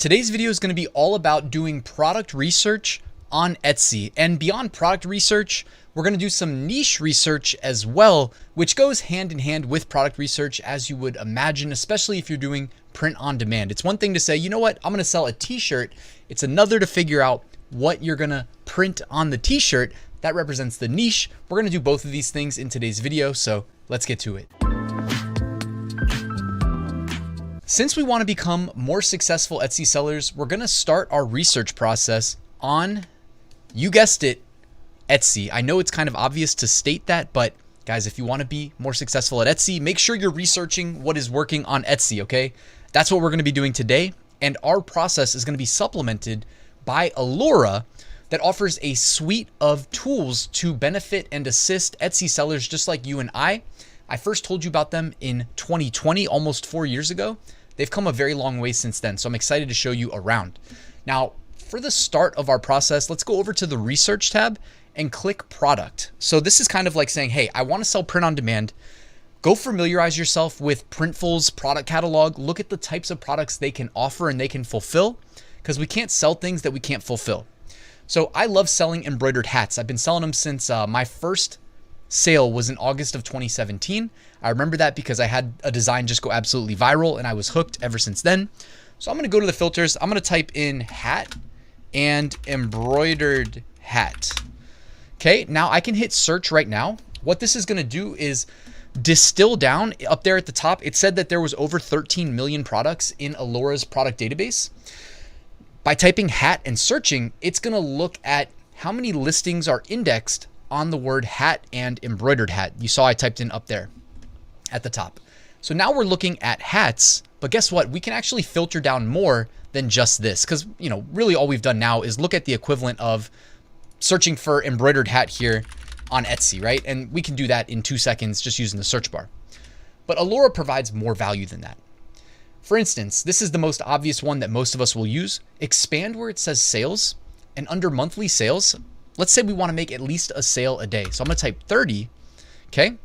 Today's video is going to be all about doing product research on Etsy. And beyond product research, we're going to do some niche research as well, which goes hand in hand with product research, as you would imagine, especially if you're doing print on demand. It's one thing to say, you know what, I'm going to sell a t-shirt. It's another to figure out what you're going to print on the t-shirt. That represents the niche. We're going to do both of these things in today's video, so let's get to it. Since we want to become more successful Etsy sellers, we're going to start our research process on, you guessed it, Etsy. I know it's kind of obvious to state that, but guys, if you want to be more successful at Etsy, make sure you're researching what is working on Etsy, okay? That's what we're going to be doing today. And our process is going to be supplemented by Alura that offers a suite of tools to benefit and assist Etsy sellers just like you and I. I first told you about them in 2020, almost 4 years ago. They've come a very long way since then, so I'm excited to show you around. Now, for the start of our process, let's go over to the research tab and click product. So this is kind of like saying, hey, I want to sell print on demand. Go familiarize yourself with Printful's product catalog. Look at the types of products they can offer and they can fulfill, because we can't sell things that we can't fulfill. So I love selling embroidered hats. I've been selling them since my first sale was in August of 2017. I remember that because I had a design just go absolutely viral and I was hooked ever since then. So I'm going to go to the filters. I'm going to type in hat and embroidered hat. Okay, now I can hit search right now. What this is going to do is distill down up there at the top. It said that there was over 13 million products in Alura's product database. By typing hat and searching, it's going to look at how many listings are indexed on the word hat and embroidered hat. You saw I typed in up there at the top. So now we're looking at hats, but guess what? We can actually filter down more than just this, because really all we've done now is look at the equivalent of searching for embroidered hat here on Etsy, right? And we can do that in 2 seconds just using the search bar. But Alura provides more value than that. For instance, this is the most obvious one that most of us will use. Expand where it says sales, and under monthly sales, let's say we want to make at least a sale a day. So I'm going to type 30, okay?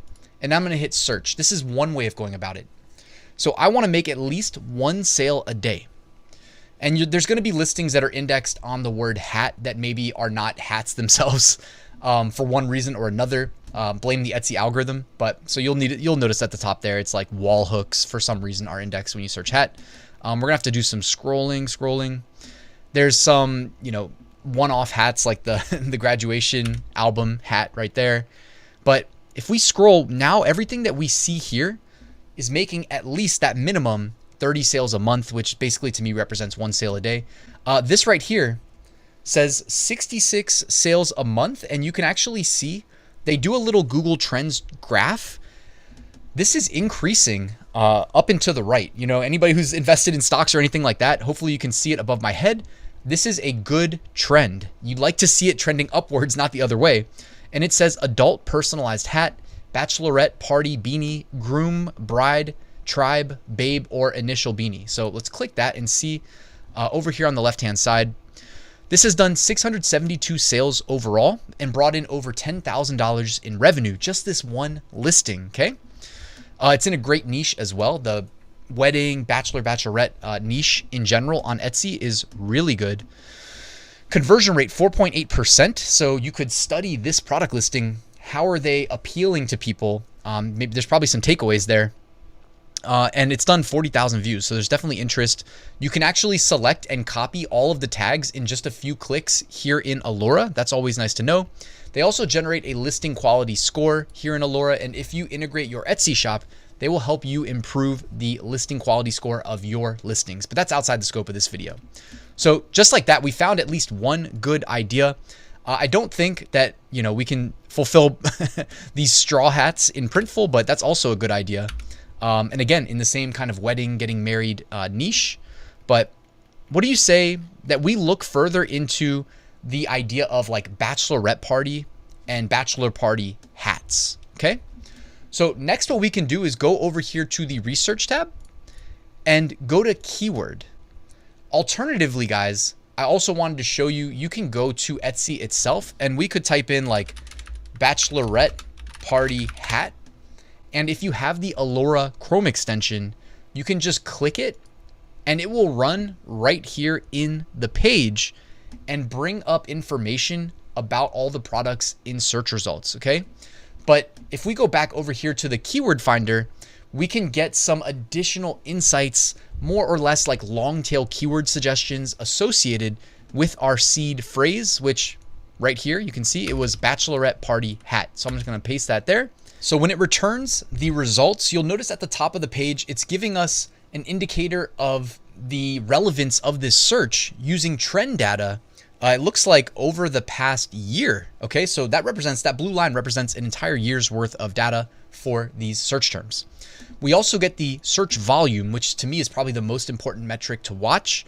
And I'm going to hit search. This is one way of going about it. So I want to make at least one sale a day. And there's going to be listings that are indexed on the word hat that maybe are not hats themselves for one reason or another. Blame the Etsy algorithm. But so you'll notice at the top there, it's like wall hooks for some reason are indexed when you search hat. We're going to have to do some scrolling. There's some, one-off hats like the graduation album hat right there. But if we scroll now, everything that we see here is making at least that minimum 30 sales a month, which basically to me represents one sale a day. This right here says 66 sales a month, and you can actually see they do a little Google Trends graph. This is increasing up and to the right. Anybody who's invested in stocks or anything like that, hopefully you can see it above my head. This is a good trend. You'd like to see it trending upwards, not the other way. And it says adult personalized hat, bachelorette, party, beanie, groom, bride, tribe, babe, or initial beanie. So let's click that and see over here on the left-hand side. This has done 672 sales overall and brought in over $10,000 in revenue, just this one listing, okay? It's in a great niche as well. The wedding, bachelorette niche in general on Etsy is really good. Conversion rate 4.8%. So you could study this product listing. How are they appealing to people? Maybe there's probably some takeaways there. And it's done 40,000 views. So there's definitely interest. You can actually select and copy all of the tags in just a few clicks here in Alura. That's always nice to know. They also generate a listing quality score here in Alura. And if you integrate your Etsy shop, they will help you improve the listing quality score of your listings. But that's outside the scope of this video. So just like that, we found at least one good idea. I don't think that, we can fulfill these straw hats in Printful, but that's also a good idea. And again, in the same kind of wedding, getting married niche. But what do you say that we look further into the idea of like bachelorette party and bachelor party hats? Okay. So next, what we can do is go over here to the research tab and go to keyword. Alternatively, guys, I also wanted to show you, you can go to Etsy itself and we could type in like bachelorette party hat. And if you have the Alura Chrome extension, you can just click it and it will run right here in the page and bring up information about all the products in search results, okay? But if we go back over here to the keyword finder, we can get some additional insights, more or less like long tail keyword suggestions associated with our seed phrase, which right here, you can see it was bachelorette party hat. So I'm just gonna paste that there. So when it returns the results, you'll notice at the top of the page, it's giving us an indicator of the relevance of this search using trend data. It looks like over the past year. Okay, so that blue line represents an entire year's worth of data for these search terms. We also get the search volume, which to me is probably the most important metric to watch.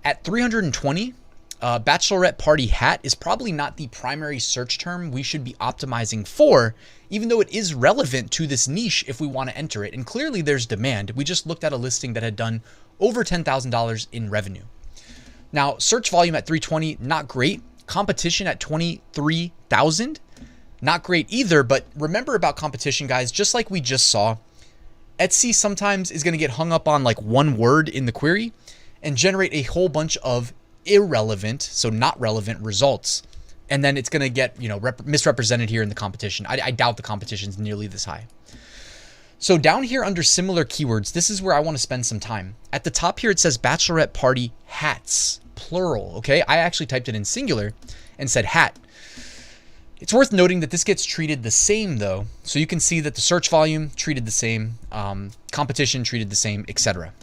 At 320, bachelorette party hat is probably not the primary search term we should be optimizing for, even though it is relevant to this niche if we want to enter it. And clearly there's demand. We just looked at a listing that had done over $10,000 in revenue. Now, search volume at 320, not great. Competition at 23,000, not great either. But remember about competition, guys, just like we just saw, Etsy sometimes is going to get hung up on like one word in the query and generate a whole bunch of irrelevant, so not relevant results. And then it's going to get, misrepresented here in the competition. I doubt the competition is nearly this high. So down here under similar keywords, this is where I want to spend some time. At the top here, it says bachelorette party hats, plural, okay? I actually typed it in singular and said hat. It's worth noting that this gets treated the same though. So you can see that the search volume treated the same, competition treated the same, etc.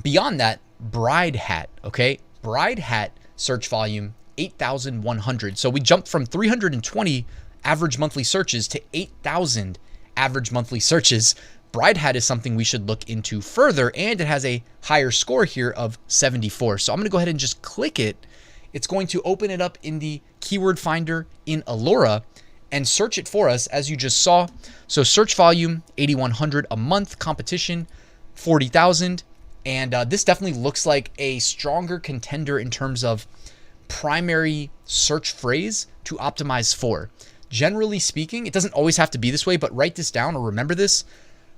Beyond that, bride hat, okay? Bride hat search volume, 8,100. So we jumped from 320 average monthly searches to 8,000 average monthly searches. Bride hat is something we should look into further, and it has a higher score here of 74. So I'm going to go ahead and just click it. It's going to open it up in the keyword finder in Alura and search it for us, as you just saw. So search volume 8,100 a month, competition 40,000. And this definitely looks like a stronger contender in terms of primary search phrase to optimize for. Generally speaking, it doesn't always have to be this way, but write this down or remember this.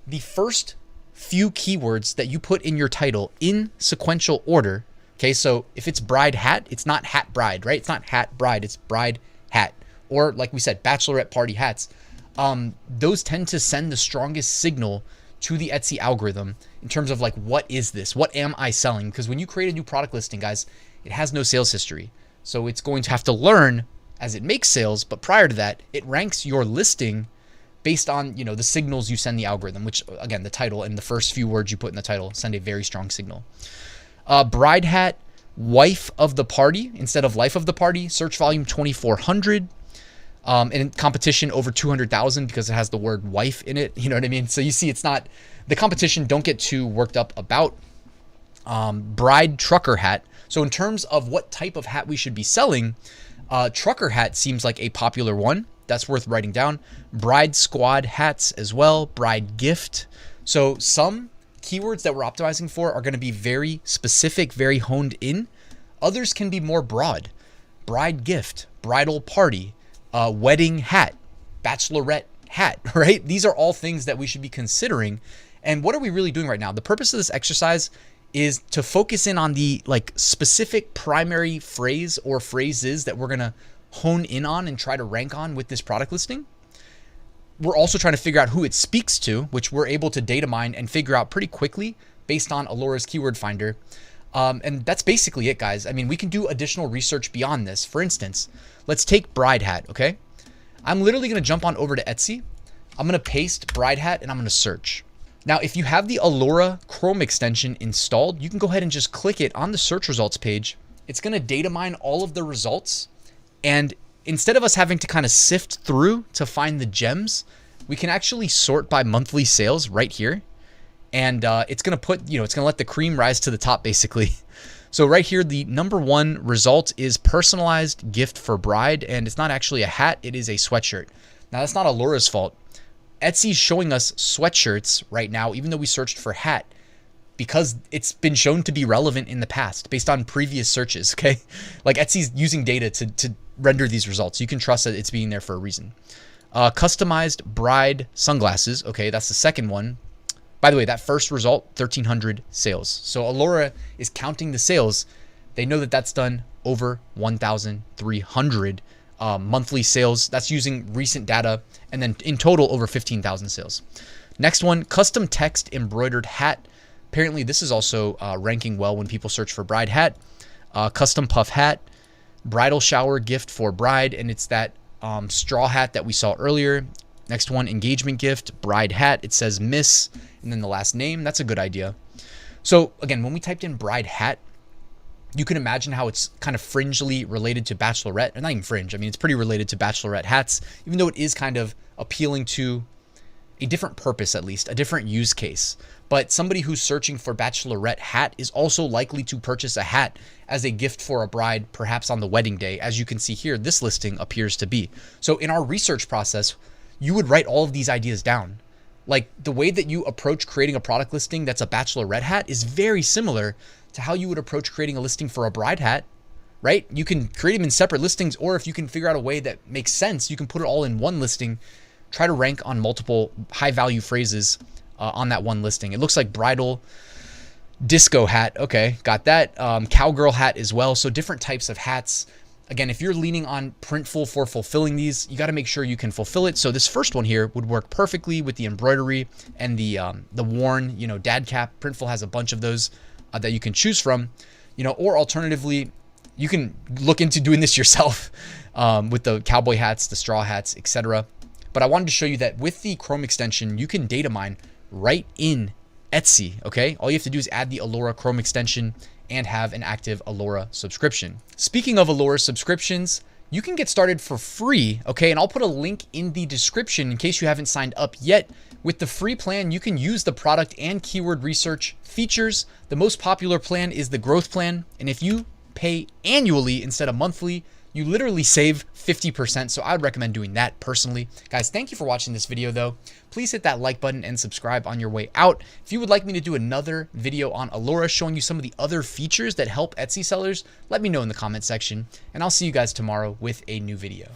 The first few keywords that you put in your title in sequential order. Okay, so if it's bride hat, it's not hat bride, right? It's not hat bride, it's bride hat. Or like we said, bachelorette party hats. Those tend to send the strongest signal to the Etsy algorithm in terms of like, what is this? What am I selling? Because when you create a new product listing, guys, it has no sales history. So it's going to have to learn as it makes sales, but prior to that, it ranks your listing based on, the signals you send the algorithm, which again, the title and the first few words you put in the title send a very strong signal. Bride hat, wife of the party instead of life of the party, search volume 2,400. And competition over 200,000 because it has the word wife in it. You know what I mean? So you see, it's not the competition. Don't get too worked up about. Bride trucker hat. So in terms of what type of hat we should be selling, trucker hat seems like a popular one. That's worth writing down. Bride squad hats as well. Bride gift. So some keywords that we're optimizing for are going to be very specific, very honed in. Others can be more broad. Bride gift, bridal party, wedding hat, bachelorette hat, right? These are all things that we should be considering. And what are we really doing right now? The purpose of this exercise is to focus in on the like specific primary phrase or phrases that we're going to hone in on and try to rank on with this product listing. We're also trying to figure out who it speaks to, which we're able to data mine and figure out pretty quickly based on Alura's keyword finder. And that's basically it, guys. I mean, we can do additional research beyond this. For instance, let's take bride hat, okay? I'm literally going to jump on over to Etsy. I'm going to paste bride hat and I'm going to search. Now, if you have the Alura Chrome extension installed, you can go ahead and just click it on the search results page. It's going to data mine all of the results. And instead of us having to kind of sift through to find the gems, we can actually sort by monthly sales right here. And it's going to put, it's going to let the cream rise to the top, basically. So right here, the number one result is personalized gift for bride. And it's not actually a hat. It is a sweatshirt. Now, that's not Alura's fault. Etsy's showing us sweatshirts right now, even though we searched for hat, because it's been shown to be relevant in the past based on previous searches, okay? Like Etsy's using data to render these results. You can trust that it's being there for a reason. Customized bride sunglasses. Okay, that's the second one. By the way, that first result, 1,300 sales. So Alura is counting the sales. They know that that's done over 1,300 monthly sales. That's using recent data. And then in total, over 15,000 sales. Next one, custom text embroidered hat. Apparently, this is also ranking well when people search for bride hat. Custom puff hat, bridal shower gift for bride. And it's that straw hat that we saw earlier. Next one, engagement gift, bride hat. It says Miss, and then the last name. That's a good idea. So again, when we typed in bride hat, you can imagine how it's kind of fringely related to bachelorette, or not even fringe. I mean, it's pretty related to bachelorette hats, even though it is kind of appealing to a different purpose, at least a different use case. But somebody who's searching for bachelorette hat is also likely to purchase a hat as a gift for a bride, perhaps on the wedding day. As you can see here, this listing appears to be. So in our research process, you would write all of these ideas down. Like the way that you approach creating a product listing that's a bachelorette hat is very similar to how you would approach creating a listing for a bride hat, right? You can create them in separate listings, or if you can figure out a way that makes sense, you can put it all in one listing, try to rank on multiple high value phrases on that one listing. It looks like bridal disco hat. Okay, got that. Cowgirl hat as well. So different types of hats. Again, if you're leaning on Printful for fulfilling these, you got to make sure you can fulfill it. So this first one here would work perfectly with the embroidery and the worn, dad cap. Printful has a bunch of those that you can choose from, or alternatively, you can look into doing this yourself with the cowboy hats, the straw hats, etc. But I wanted to show you that with the Chrome extension, you can data mine right in Etsy. Okay, all you have to do is add the Alura Chrome extension and have an active Alura subscription. Speaking of Alura subscriptions, you can get started for free, okay? And I'll put a link in the description in case you haven't signed up yet. With the free plan, you can use the product and keyword research features. The most popular plan is the growth plan. And if you pay annually instead of monthly, you literally save 50%. So I would recommend doing that personally. Guys, thank you for watching this video though. Please hit that like button and subscribe on your way out. If you would like me to do another video on Alura showing you some of the other features that help Etsy sellers, let me know in the comment section, and I'll see you guys tomorrow with a new video.